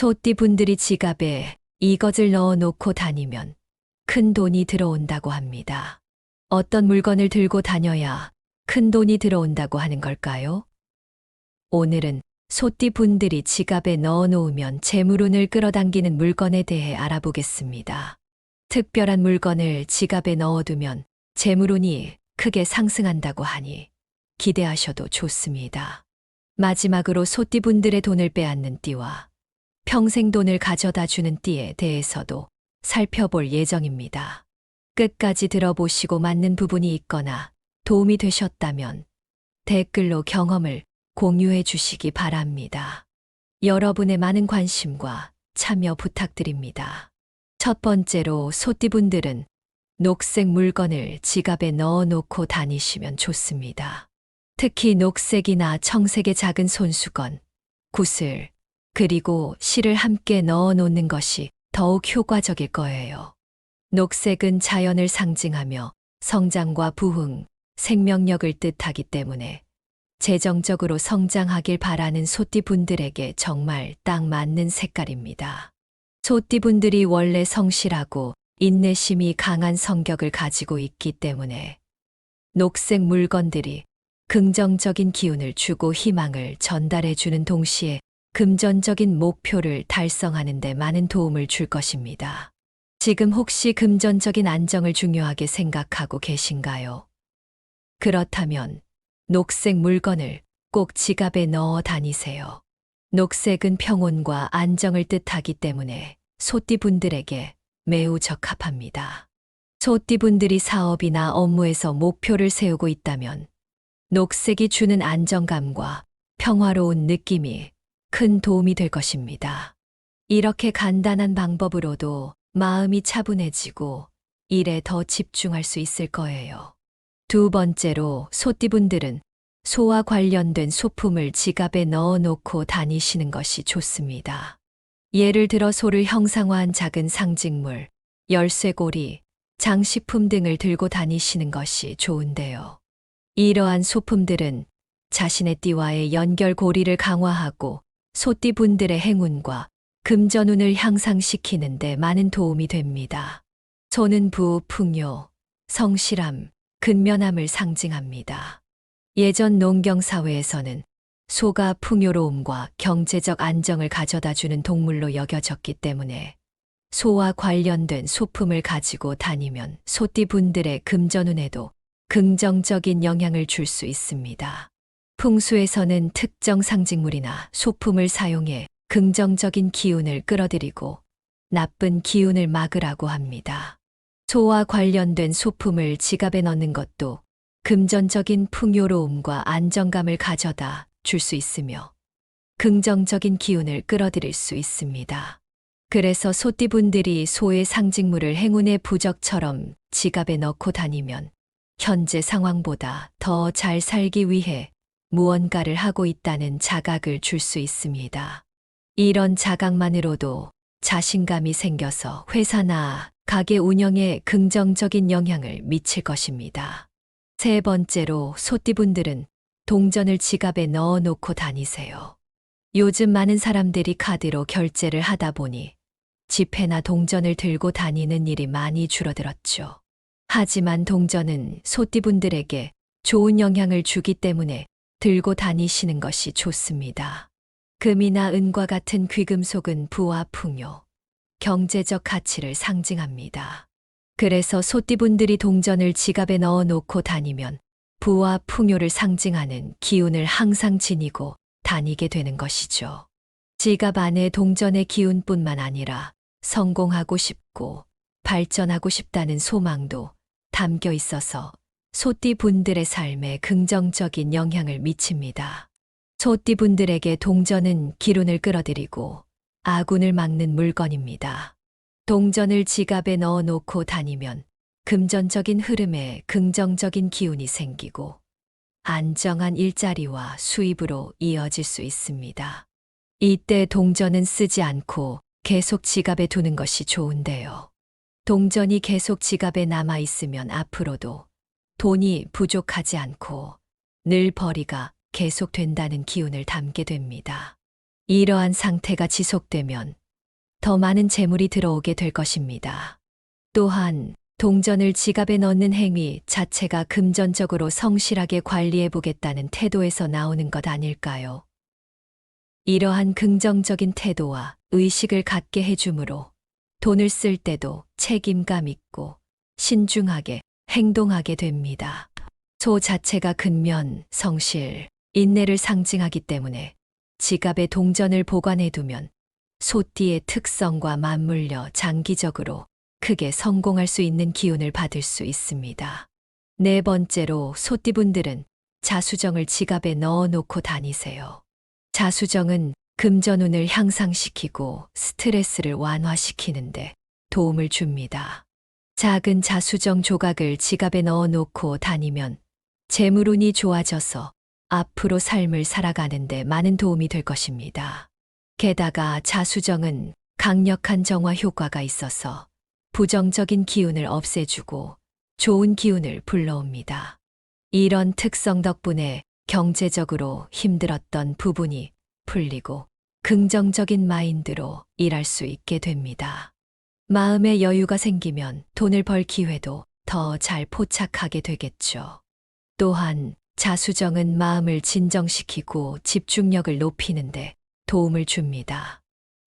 소띠분들이 지갑에 이것을 넣어놓고 다니면 큰 돈이 들어온다고 합니다. 어떤 물건을 들고 다녀야 큰 돈이 들어온다고 하는 걸까요? 오늘은 소띠분들이 지갑에 넣어놓으면 재물운을 끌어당기는 물건에 대해 알아보겠습니다. 특별한 물건을 지갑에 넣어두면 재물운이 크게 상승한다고 하니 기대하셔도 좋습니다. 마지막으로 소띠분들의 돈을 빼앗는 띠와 평생 돈을 가져다 주는 띠에 대해서도 살펴볼 예정입니다. 끝까지 들어보시고 맞는 부분이 있거나 도움이 되셨다면 댓글로 경험을 공유해 주시기 바랍니다. 여러분의 많은 관심과 참여 부탁드립니다. 첫 번째로 소띠분들은 녹색 물건을 지갑에 넣어놓고 다니시면 좋습니다. 특히 녹색이나 청색의 작은 손수건, 구슬, 그리고 실을 함께 넣어놓는 것이 더욱 효과적일 거예요. 녹색은 자연을 상징하며 성장과 부흥, 생명력을 뜻하기 때문에 재정적으로 성장하길 바라는 소띠분들에게 정말 딱 맞는 색깔입니다. 소띠분들이 원래 성실하고 인내심이 강한 성격을 가지고 있기 때문에 녹색 물건들이 긍정적인 기운을 주고 희망을 전달해 주는 동시에 금전적인 목표를 달성하는 데 많은 도움을 줄 것입니다. 지금 혹시 금전적인 안정을 중요하게 생각하고 계신가요? 그렇다면 녹색 물건을 꼭 지갑에 넣어 다니세요. 녹색은 평온과 안정을 뜻하기 때문에 소띠분들에게 매우 적합합니다. 소띠분들이 사업이나 업무에서 목표를 세우고 있다면 녹색이 주는 안정감과 평화로운 느낌이 큰 도움이 될 것입니다. 이렇게 간단한 방법으로도 마음이 차분해지고 일에 더 집중할 수 있을 거예요. 두 번째로 소띠분들은 소와 관련된 소품을 지갑에 넣어놓고 다니시는 것이 좋습니다. 예를 들어 소를 형상화한 작은 상징물, 열쇠고리, 장식품 등을 들고 다니시는 것이 좋은데요. 이러한 소품들은 자신의 띠와의 연결고리를 강화하고 소띠분들의 행운과 금전운을 향상시키는 데 많은 도움이 됩니다. 소는 풍요, 성실함, 근면함을 상징합니다. 예전 농경사회에서는 소가 풍요로움과 경제적 안정을 가져다주는 동물로 여겨졌기 때문에 소와 관련된 소품을 가지고 다니면 소띠분들의 금전운에도 긍정적인 영향을 줄 수 있습니다. 풍수에서는 특정 상징물이나 소품을 사용해 긍정적인 기운을 끌어들이고 나쁜 기운을 막으라고 합니다. 소와 관련된 소품을 지갑에 넣는 것도 금전적인 풍요로움과 안정감을 가져다 줄 수 있으며 긍정적인 기운을 끌어들일 수 있습니다. 그래서 소띠분들이 소의 상징물을 행운의 부적처럼 지갑에 넣고 다니면 현재 상황보다 더 잘 살기 위해 무언가를 하고 있다는 자각을 줄 수 있습니다. 이런 자각만으로도 자신감이 생겨서 회사나 가게 운영에 긍정적인 영향을 미칠 것입니다. 세 번째로 소띠분들은 동전을 지갑에 넣어놓고 다니세요. 요즘 많은 사람들이 카드로 결제를 하다 보니 지폐나 동전을 들고 다니는 일이 많이 줄어들었죠. 하지만 동전은 소띠분들에게 좋은 영향을 주기 때문에 들고 다니시는 것이 좋습니다. 금이나 은과 같은 귀금속은 부와 풍요, 경제적 가치를 상징합니다. 그래서 소띠분들이 동전을 지갑에 넣어놓고 다니면 부와 풍요를 상징하는 기운을 항상 지니고 다니게 되는 것이죠. 지갑 안에 동전의 기운뿐만 아니라 성공하고 싶고 발전하고 싶다는 소망도 담겨 있어서 소띠분들의 삶에 긍정적인 영향을 미칩니다. 소띠분들에게 동전은 기운을 끌어들이고 아군을 막는 물건입니다. 동전을 지갑에 넣어놓고 다니면 금전적인 흐름에 긍정적인 기운이 생기고 안정한 일자리와 수입으로 이어질 수 있습니다. 이때 동전은 쓰지 않고 계속 지갑에 두는 것이 좋은데요. 동전이 계속 지갑에 남아 있으면 앞으로도 돈이 부족하지 않고 늘 벌이가 계속된다는 기운을 담게 됩니다. 이러한 상태가 지속되면 더 많은 재물이 들어오게 될 것입니다. 또한 동전을 지갑에 넣는 행위 자체가 금전적으로 성실하게 관리해 보겠다는 태도에서 나오는 것 아닐까요? 이러한 긍정적인 태도와 의식을 갖게 해주므로 돈을 쓸 때도 책임감 있고 신중하게 행동하게 됩니다. 소 자체가 근면, 성실, 인내를 상징하기 때문에 지갑에 동전을 보관해 두면 소띠의 특성과 맞물려 장기적으로 크게 성공할 수 있는 기운을 받을 수 있습니다. 네 번째로 소띠분들은 자수정을 지갑에 넣어 놓고 다니세요. 자수정은 금전운을 향상시키고 스트레스를 완화시키는데 도움을 줍니다. 작은 자수정 조각을 지갑에 넣어 놓고 다니면 재물운이 좋아져서 앞으로 삶을 살아가는데 많은 도움이 될 것입니다. 게다가 자수정은 강력한 정화 효과가 있어서 부정적인 기운을 없애주고 좋은 기운을 불러옵니다. 이런 특성 덕분에 경제적으로 힘들었던 부분이 풀리고 긍정적인 마인드로 일할 수 있게 됩니다. 마음의 여유가 생기면 돈을 벌 기회도 더 잘 포착하게 되겠죠. 또한 자수정은 마음을 진정시키고 집중력을 높이는데 도움을 줍니다.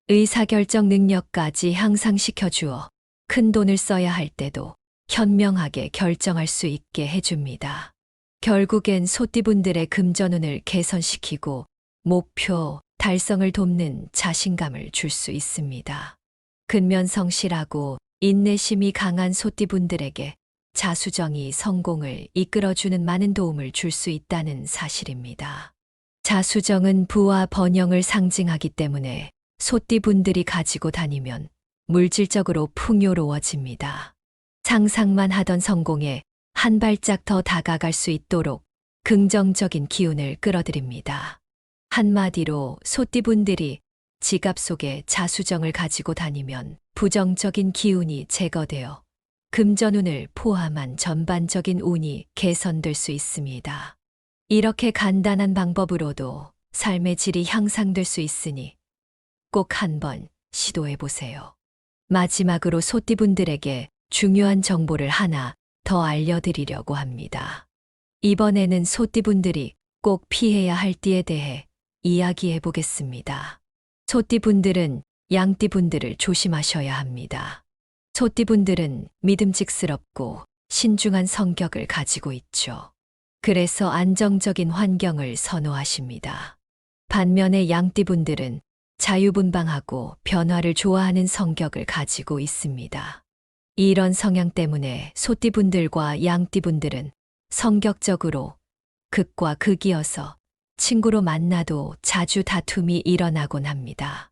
의사결정 능력까지 향상시켜 주어 큰 돈을 써야 할 때도 현명하게 결정할 수 있게 해줍니다. 결국엔 소띠분들의 금전운을 개선시키고 목표 달성을 돕는 자신감을 줄 수 있습니다. 근면성실하고 인내심이 강한 소띠분들에게 자수정이 성공을 이끌어주는 많은 도움을 줄 수 있다는 사실입니다. 자수정은 부와 번영을 상징하기 때문에 소띠분들이 가지고 다니면 물질적으로 풍요로워집니다. 상상만 하던 성공에 한 발짝 더 다가갈 수 있도록 긍정적인 기운을 끌어들입니다. 한마디로 소띠분들이 지갑 속에 자수정을 가지고 다니면 부정적인 기운이 제거되어 금전운을 포함한 전반적인 운이 개선될 수 있습니다. 이렇게 간단한 방법으로도 삶의 질이 향상될 수 있으니 꼭 한번 시도해 보세요. 마지막으로 소띠분들에게 중요한 정보를 하나 더 알려드리려고 합니다. 이번에는 소띠분들이 꼭 피해야 할 띠에 대해 이야기해 보겠습니다. 소띠분들은 양띠분들을 조심하셔야 합니다. 소띠분들은 믿음직스럽고 신중한 성격을 가지고 있죠. 그래서 안정적인 환경을 선호하십니다. 반면에 양띠분들은 자유분방하고 변화를 좋아하는 성격을 가지고 있습니다. 이런 성향 때문에 소띠분들과 양띠분들은 성격적으로 극과 극이어서 친구로 만나도 자주 다툼이 일어나곤 합니다.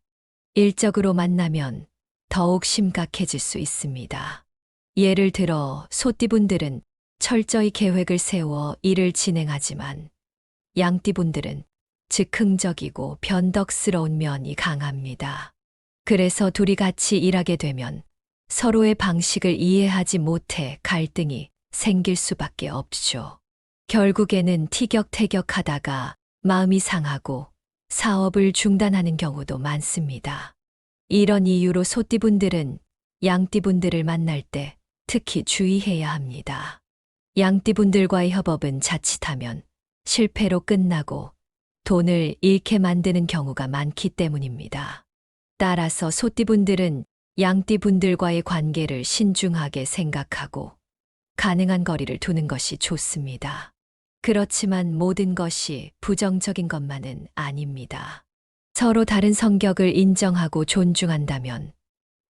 일적으로 만나면 더욱 심각해질 수 있습니다. 예를 들어 소띠분들은 철저히 계획을 세워 일을 진행하지만 양띠분들은 즉흥적이고 변덕스러운 면이 강합니다. 그래서 둘이 같이 일하게 되면 서로의 방식을 이해하지 못해 갈등이 생길 수밖에 없죠. 결국에는 티격태격하다가 마음이 상하고 사업을 중단하는 경우도 많습니다. 이런 이유로 소띠분들은 양띠분들을 만날 때 특히 주의해야 합니다. 양띠분들과의 협업은 자칫하면 실패로 끝나고 돈을 잃게 만드는 경우가 많기 때문입니다. 따라서 소띠분들은 양띠분들과의 관계를 신중하게 생각하고 가능한 거리를 두는 것이 좋습니다. 그렇지만 모든 것이 부정적인 것만은 아닙니다. 서로 다른 성격을 인정하고 존중한다면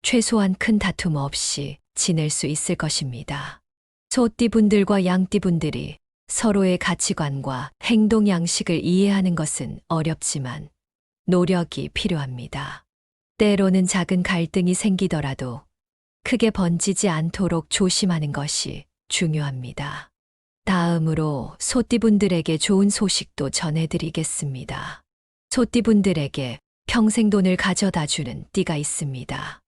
최소한 큰 다툼 없이 지낼 수 있을 것입니다. 소띠분들과 양띠분들이 서로의 가치관과 행동 양식을 이해하는 것은 어렵지만 노력이 필요합니다. 때로는 작은 갈등이 생기더라도 크게 번지지 않도록 조심하는 것이 중요합니다. 다음으로 소띠분들에게 좋은 소식도 전해드리겠습니다. 소띠분들에게 평생 돈을 가져다 주는 띠가 있습니다.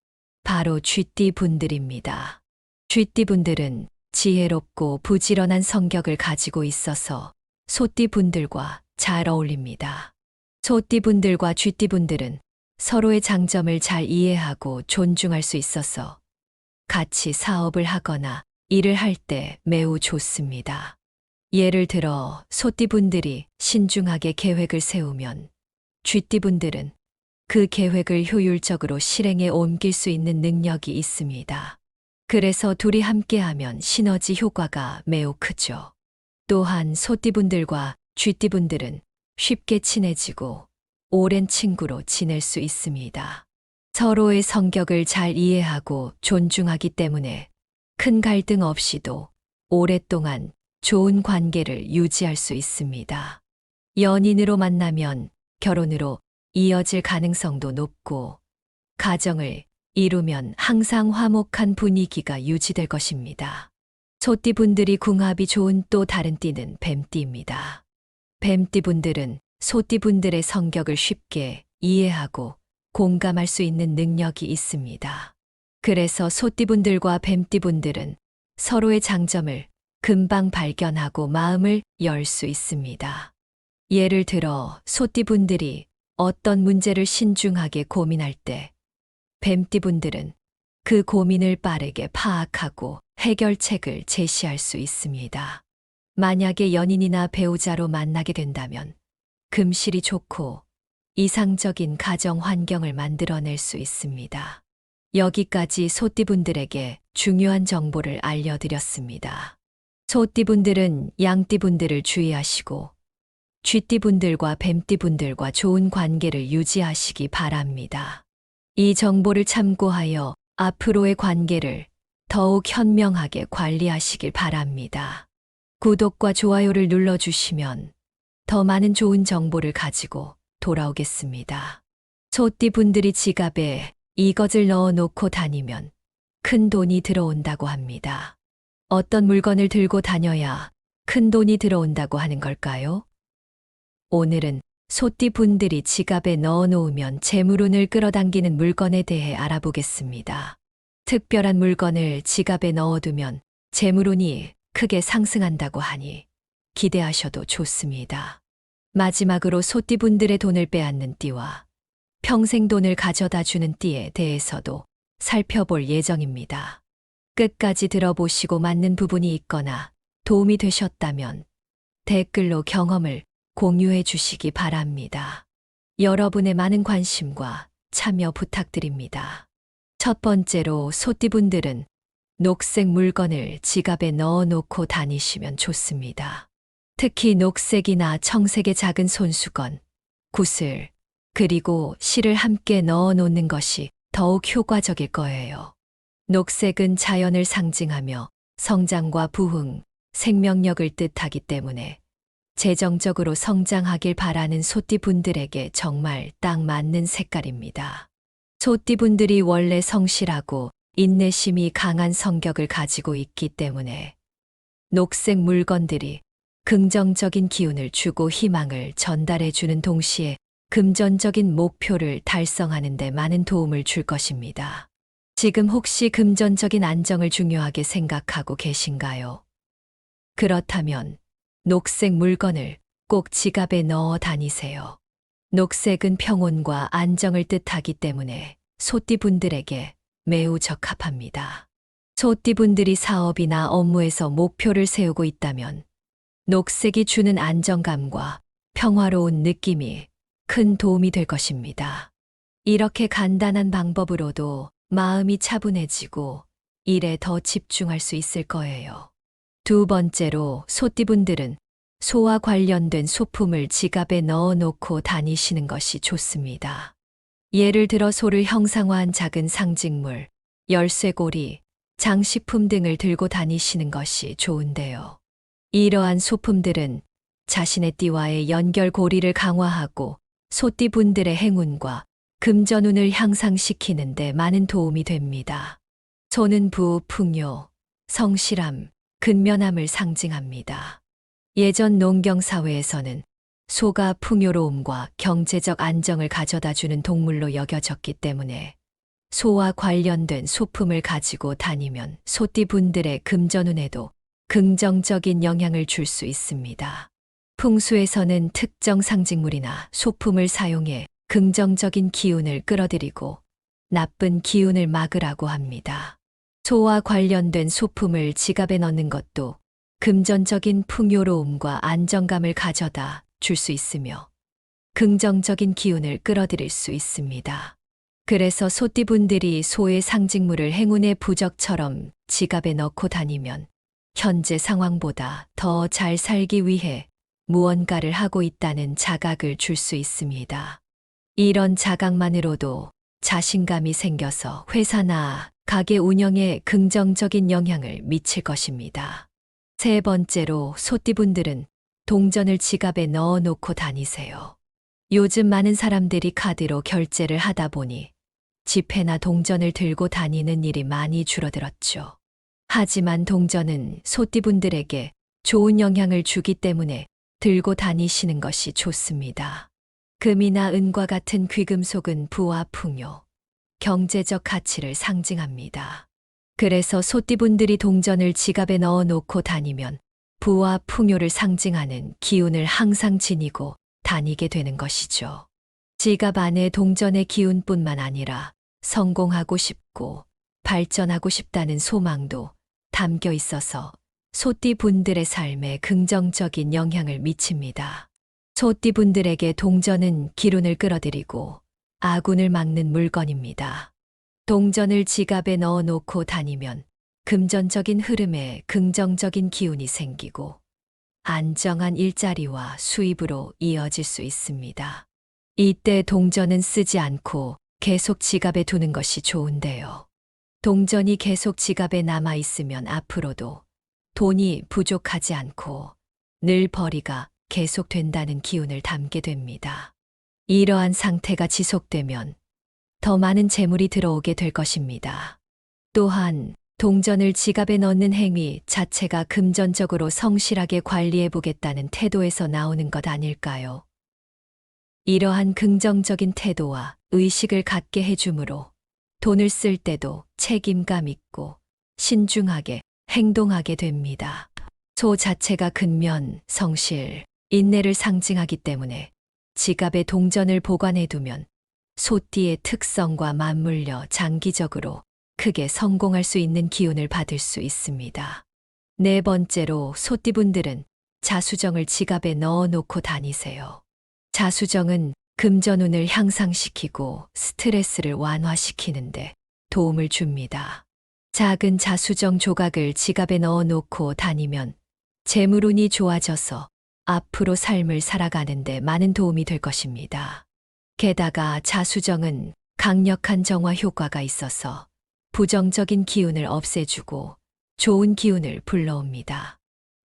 바로 쥐띠분들입니다. 쥐띠분들은 지혜롭고 부지런한 성격을 가지고 있어서 소띠분들과 잘 어울립니다. 소띠분들과 쥐띠분들은 서로의 장점을 잘 이해하고 존중할 수 있어서 같이 사업을 하거나 일을 할 때 매우 좋습니다. 예를 들어 소띠분들이 신중하게 계획을 세우면 쥐띠분들은 그 계획을 효율적으로 실행에 옮길 수 있는 능력이 있습니다. 그래서 둘이 함께하면 시너지 효과가 매우 크죠. 또한 소띠분들과 쥐띠분들은 쉽게 친해지고 오랜 친구로 지낼 수 있습니다. 서로의 성격을 잘 이해하고 존중하기 때문에 큰 갈등 없이도 오랫동안 좋은 관계를 유지할 수 있습니다. 연인으로 만나면 결혼으로 이어질 가능성도 높고 가정을 이루면 항상 화목한 분위기가 유지될 것입니다. 소띠분들이 궁합이 좋은 또 다른 띠는 뱀띠입니다. 뱀띠분들은 소띠분들의 성격을 쉽게 이해하고 공감할 수 있는 능력이 있습니다. 그래서 소띠분들과 뱀띠분들은 서로의 장점을 금방 발견하고 마음을 열 수 있습니다. 예를 들어 소띠분들이 어떤 문제를 신중하게 고민할 때 뱀띠분들은 그 고민을 빠르게 파악하고 해결책을 제시할 수 있습니다. 만약에 연인이나 배우자로 만나게 된다면 금실이 좋고 이상적인 가정 환경을 만들어낼 수 있습니다. 여기까지 소띠분들에게 중요한 정보를 알려드렸습니다. 소띠분들은 양띠분들을 주의하시고 쥐띠분들과 뱀띠분들과 좋은 관계를 유지하시기 바랍니다. 이 정보를 참고하여 앞으로의 관계를 더욱 현명하게 관리하시길 바랍니다. 구독과 좋아요를 눌러주시면 더 많은 좋은 정보를 가지고 돌아오겠습니다. 소띠분들이 지갑에 이것을 넣어놓고 다니면 큰 돈이 들어온다고 합니다. 어떤 물건을 들고 다녀야 큰 돈이 들어온다고 하는 걸까요? 오늘은 소띠분들이 지갑에 넣어놓으면 재물운을 끌어당기는 물건에 대해 알아보겠습니다. 특별한 물건을 지갑에 넣어두면 재물운이 크게 상승한다고 하니 기대하셔도 좋습니다. 마지막으로 소띠분들의 돈을 빼앗는 띠와 평생 돈을 가져다 주는 띠에 대해서도 살펴볼 예정입니다. 끝까지 들어보시고 맞는 부분이 있거나 도움이 되셨다면 댓글로 경험을 공유해 주시기 바랍니다. 여러분의 많은 관심과 참여 부탁드립니다. 첫 번째로 소띠분들은 녹색 물건을 지갑에 넣어놓고 다니시면 좋습니다. 특히 녹색이나 청색의 작은 손수건, 구슬, 그리고 실을 함께 넣어놓는 것이 더욱 효과적일 거예요. 녹색은 자연을 상징하며 성장과 부흥, 생명력을 뜻하기 때문에 재정적으로 성장하길 바라는 소띠분들에게 정말 딱 맞는 색깔입니다. 소띠분들이 원래 성실하고 인내심이 강한 성격을 가지고 있기 때문에 녹색 물건들이 긍정적인 기운을 주고 희망을 전달해 주는 동시에 금전적인 목표를 달성하는 데 많은 도움을 줄 것입니다. 지금 혹시 금전적인 안정을 중요하게 생각하고 계신가요? 그렇다면 녹색 물건을 꼭 지갑에 넣어 다니세요. 녹색은 평온과 안정을 뜻하기 때문에 소띠분들에게 매우 적합합니다. 소띠분들이 사업이나 업무에서 목표를 세우고 있다면 녹색이 주는 안정감과 평화로운 느낌이 큰 도움이 될 것입니다. 이렇게 간단한 방법으로도 마음이 차분해지고 일에 더 집중할 수 있을 거예요. 두 번째로 소띠분들은 소와 관련된 소품을 지갑에 넣어놓고 다니시는 것이 좋습니다. 예를 들어 소를 형상화한 작은 상징물, 열쇠고리, 장식품 등을 들고 다니시는 것이 좋은데요. 이러한 소품들은 자신의 띠와의 연결고리를 강화하고 소띠분들의 행운과 금전운을 향상시키는 데 많은 도움이 됩니다. 소는 풍요, 성실함, 근면함을 상징합니다. 예전 농경사회에서는 소가 풍요로움과 경제적 안정을 가져다주는 동물로 여겨졌기 때문에 소와 관련된 소품을 가지고 다니면 소띠분들의 금전운에도 긍정적인 영향을 줄 수 있습니다. 풍수에서는 특정 상징물이나 소품을 사용해 긍정적인 기운을 끌어들이고 나쁜 기운을 막으라고 합니다. 소와 관련된 소품을 지갑에 넣는 것도 금전적인 풍요로움과 안정감을 가져다 줄 수 있으며 긍정적인 기운을 끌어들일 수 있습니다. 그래서 소띠분들이 소의 상징물을 행운의 부적처럼 지갑에 넣고 다니면 현재 상황보다 더 잘 살기 위해 무언가를 하고 있다는 자각을 줄 수 있습니다. 이런 자각만으로도 자신감이 생겨서 회사나 가게 운영에 긍정적인 영향을 미칠 것입니다. 세 번째로 소띠분들은 동전을 지갑에 넣어 놓고 다니세요. 요즘 많은 사람들이 카드로 결제를 하다 보니 지폐나 동전을 들고 다니는 일이 많이 줄어들었죠. 하지만 동전은 소띠분들에게 좋은 영향을 주기 때문에 들고 다니시는 것이 좋습니다. 금이나 은과 같은 귀금속은 부와 풍요, 경제적 가치를 상징합니다. 그래서 소띠분들이 동전을 지갑에 넣어 놓고 다니면 부와 풍요를 상징하는 기운을 항상 지니고 다니게 되는 것이죠. 지갑 안에 동전의 기운뿐만 아니라 성공하고 싶고 발전하고 싶다는 소망도 담겨 있어서 소띠분들의 삶에 긍정적인 영향을 미칩니다. 소띠분들에게 동전은 기운을 끌어들이고 아군을 막는 물건입니다. 동전을 지갑에 넣어 놓고 다니면 금전적인 흐름에 긍정적인 기운이 생기고 안정한 일자리와 수입으로 이어질 수 있습니다. 이때 동전은 쓰지 않고 계속 지갑에 두는 것이 좋은데요. 동전이 계속 지갑에 남아 있으면 앞으로도 돈이 부족하지 않고 늘 벌이가 계속된다는 기운을 담게 됩니다. 이러한 상태가 지속되면 더 많은 재물이 들어오게 될 것입니다. 또한 동전을 지갑에 넣는 행위 자체가 금전적으로 성실하게 관리해 보겠다는 태도에서 나오는 것 아닐까요? 이러한 긍정적인 태도와 의식을 갖게 해주므로 돈을 쓸 때도 책임감 있고 신중하게 행동하게 됩니다. 소 자체가 근면, 성실, 인내를 상징하기 때문에 지갑에 동전을 보관해 두면 소띠의 특성과 맞물려 장기적으로 크게 성공할 수 있는 기운을 받을 수 있습니다. 네 번째로 소띠분들은 자수정을 지갑에 넣어 놓고 다니세요. 자수정은 금전운을 향상시키고 스트레스를 완화시키는데 도움을 줍니다. 작은 자수정 조각을 지갑에 넣어 놓고 다니면 재물운이 좋아져서 앞으로 삶을 살아가는데 많은 도움이 될 것입니다. 게다가 자수정은 강력한 정화 효과가 있어서 부정적인 기운을 없애주고 좋은 기운을 불러옵니다.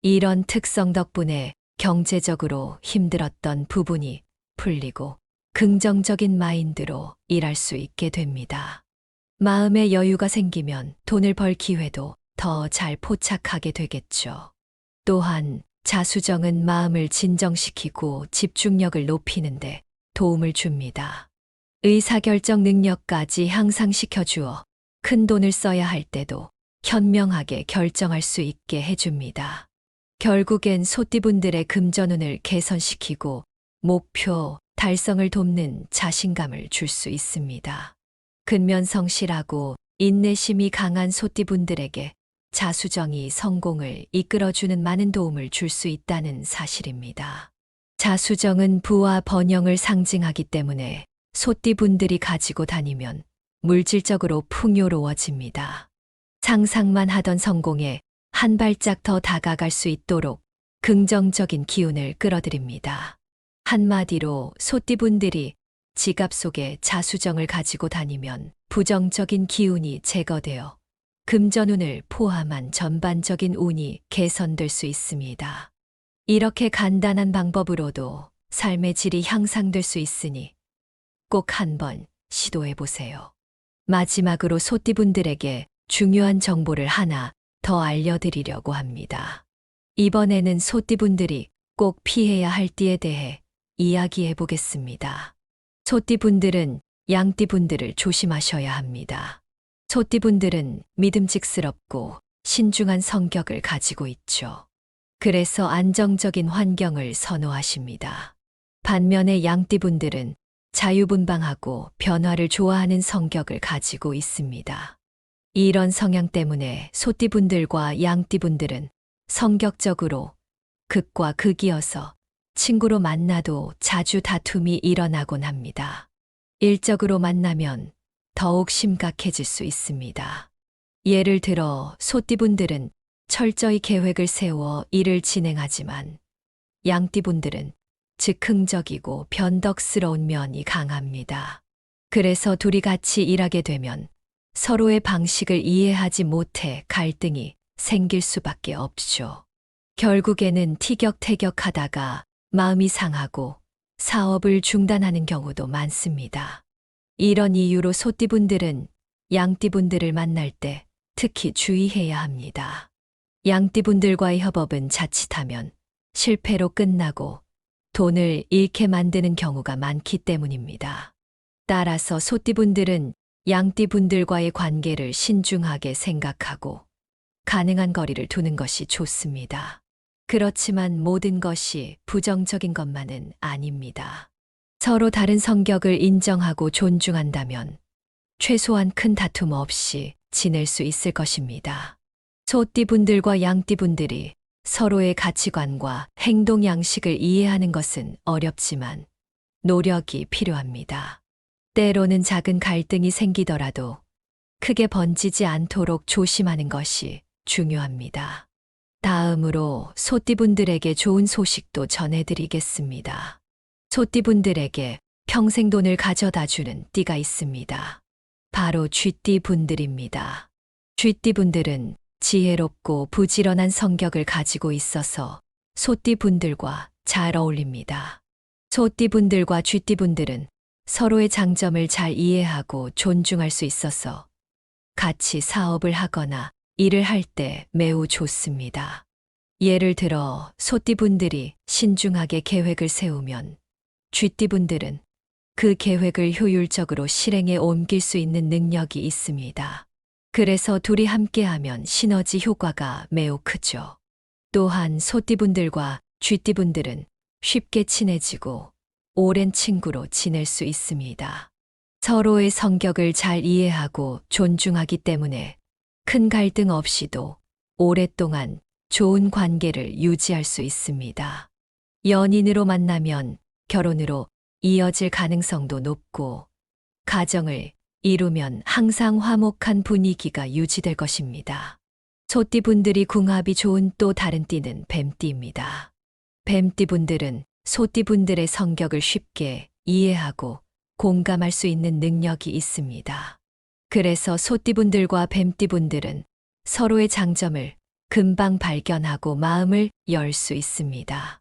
이런 특성 덕분에 경제적으로 힘들었던 부분이 풀리고 긍정적인 마인드로 일할 수 있게 됩니다. 마음의 여유가 생기면 돈을 벌 기회도 더 잘 포착하게 되겠죠. 또한 자수정은 마음을 진정시키고 집중력을 높이는데 도움을 줍니다. 의사결정 능력까지 향상시켜 주어 큰 돈을 써야 할 때도 현명하게 결정할 수 있게 해줍니다. 결국엔 소띠분들의 금전운을 개선시키고 목표 달성을 돕는 자신감을 줄 수 있습니다. 근면 성실하고 인내심이 강한 소띠분들에게 자수정이 성공을 이끌어주는 많은 도움을 줄 수 있다는 사실입니다. 자수정은 부와 번영을 상징하기 때문에 소띠분들이 가지고 다니면 물질적으로 풍요로워집니다. 상상만 하던 성공에 한 발짝 더 다가갈 수 있도록 긍정적인 기운을 끌어들입니다. 한마디로 소띠분들이 지갑 속에 자수정을 가지고 다니면 부정적인 기운이 제거되어 금전운을 포함한 전반적인 운이 개선될 수 있습니다. 이렇게 간단한 방법으로도 삶의 질이 향상될 수 있으니 꼭 한번 시도해 보세요. 마지막으로 소띠분들에게 중요한 정보를 하나 더 알려드리려고 합니다. 이번에는 소띠분들이 꼭 피해야 할 띠에 대해 이야기해 보겠습니다. 소띠분들은 양띠분들을 조심하셔야 합니다. 소띠분들은 믿음직스럽고 신중한 성격을 가지고 있죠. 그래서 안정적인 환경을 선호하십니다. 반면에 양띠분들은 자유분방하고 변화를 좋아하는 성격을 가지고 있습니다. 이런 성향 때문에 소띠분들과 양띠분들은 성격적으로 극과 극이어서 친구로 만나도 자주 다툼이 일어나곤 합니다. 일적으로 만나면 더욱 심각해질 수 있습니다. 예를 들어 소띠분들은 철저히 계획을 세워 일을 진행하지만 양띠분들은 즉흥적이고 변덕스러운 면이 강합니다. 그래서 둘이 같이 일하게 되면 서로의 방식을 이해하지 못해 갈등이 생길 수밖에 없죠. 결국에는 티격태격하다가 마음이 상하고 사업을 중단하는 경우도 많습니다. 이런 이유로 소띠분들은 양띠분들을 만날 때 특히 주의해야 합니다. 양띠분들과의 협업은 자칫하면 실패로 끝나고 돈을 잃게 만드는 경우가 많기 때문입니다. 따라서 소띠분들은 양띠분들과의 관계를 신중하게 생각하고 가능한 거리를 두는 것이 좋습니다. 그렇지만 모든 것이 부정적인 것만은 아닙니다. 서로 다른 성격을 인정하고 존중한다면 최소한 큰 다툼 없이 지낼 수 있을 것입니다. 소띠분들과 양띠분들이 서로의 가치관과 행동 양식을 이해하는 것은 어렵지만 노력이 필요합니다. 때로는 작은 갈등이 생기더라도 크게 번지지 않도록 조심하는 것이 중요합니다. 다음으로 소띠분들에게 좋은 소식도 전해드리겠습니다. 소띠분들에게 평생 돈을 가져다 주는 띠가 있습니다. 바로 쥐띠분들입니다. 쥐띠분들은 지혜롭고 부지런한 성격을 가지고 있어서 소띠분들과 잘 어울립니다. 소띠분들과 쥐띠분들은 서로의 장점을 잘 이해하고 존중할 수 있어서 같이 사업을 하거나 일을 할 때 매우 좋습니다. 예를 들어 소띠분들이 신중하게 계획을 세우면 쥐띠분들은 그 계획을 효율적으로 실행에 옮길 수 있는 능력이 있습니다. 그래서 둘이 함께하면 시너지 효과가 매우 크죠. 또한 소띠분들과 쥐띠분들은 쉽게 친해지고 오랜 친구로 지낼 수 있습니다. 서로의 성격을 잘 이해하고 존중하기 때문에 큰 갈등 없이도 오랫동안 좋은 관계를 유지할 수 있습니다. 연인으로 만나면 결혼으로 이어질 가능성도 높고 가정을 이루면 항상 화목한 분위기가 유지될 것입니다. 소띠분들이 궁합이 좋은 또 다른 띠는 뱀띠입니다. 뱀띠분들은 소띠분들의 성격을 쉽게 이해하고 공감할 수 있는 능력이 있습니다. 그래서 소띠분들과 뱀띠분들은 서로의 장점을 금방 발견하고 마음을 열 수 있습니다.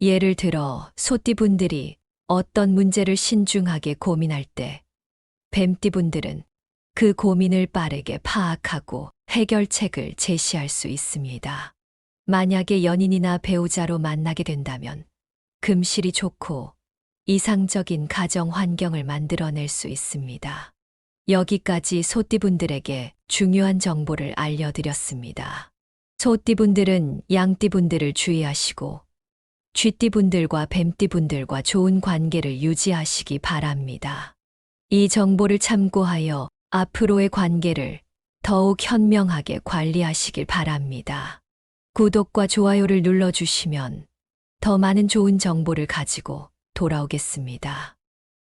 예를 들어 소띠분들이 어떤 문제를 신중하게 고민할 때 뱀띠분들은 그 고민을 빠르게 파악하고 해결책을 제시할 수 있습니다. 만약에 연인이나 배우자로 만나게 된다면 금실이 좋고 이상적인 가정 환경을 만들어낼 수 있습니다. 여기까지 소띠분들에게 중요한 정보를 알려드렸습니다. 소띠분들은 양띠분들을 주의하시고 쥐띠분들과 뱀띠분들과 좋은 관계를 유지하시기 바랍니다. 이 정보를 참고하여 앞으로의 관계를 더욱 현명하게 관리하시길 바랍니다. 구독과 좋아요를 눌러주시면 더 많은 좋은 정보를 가지고 돌아오겠습니다.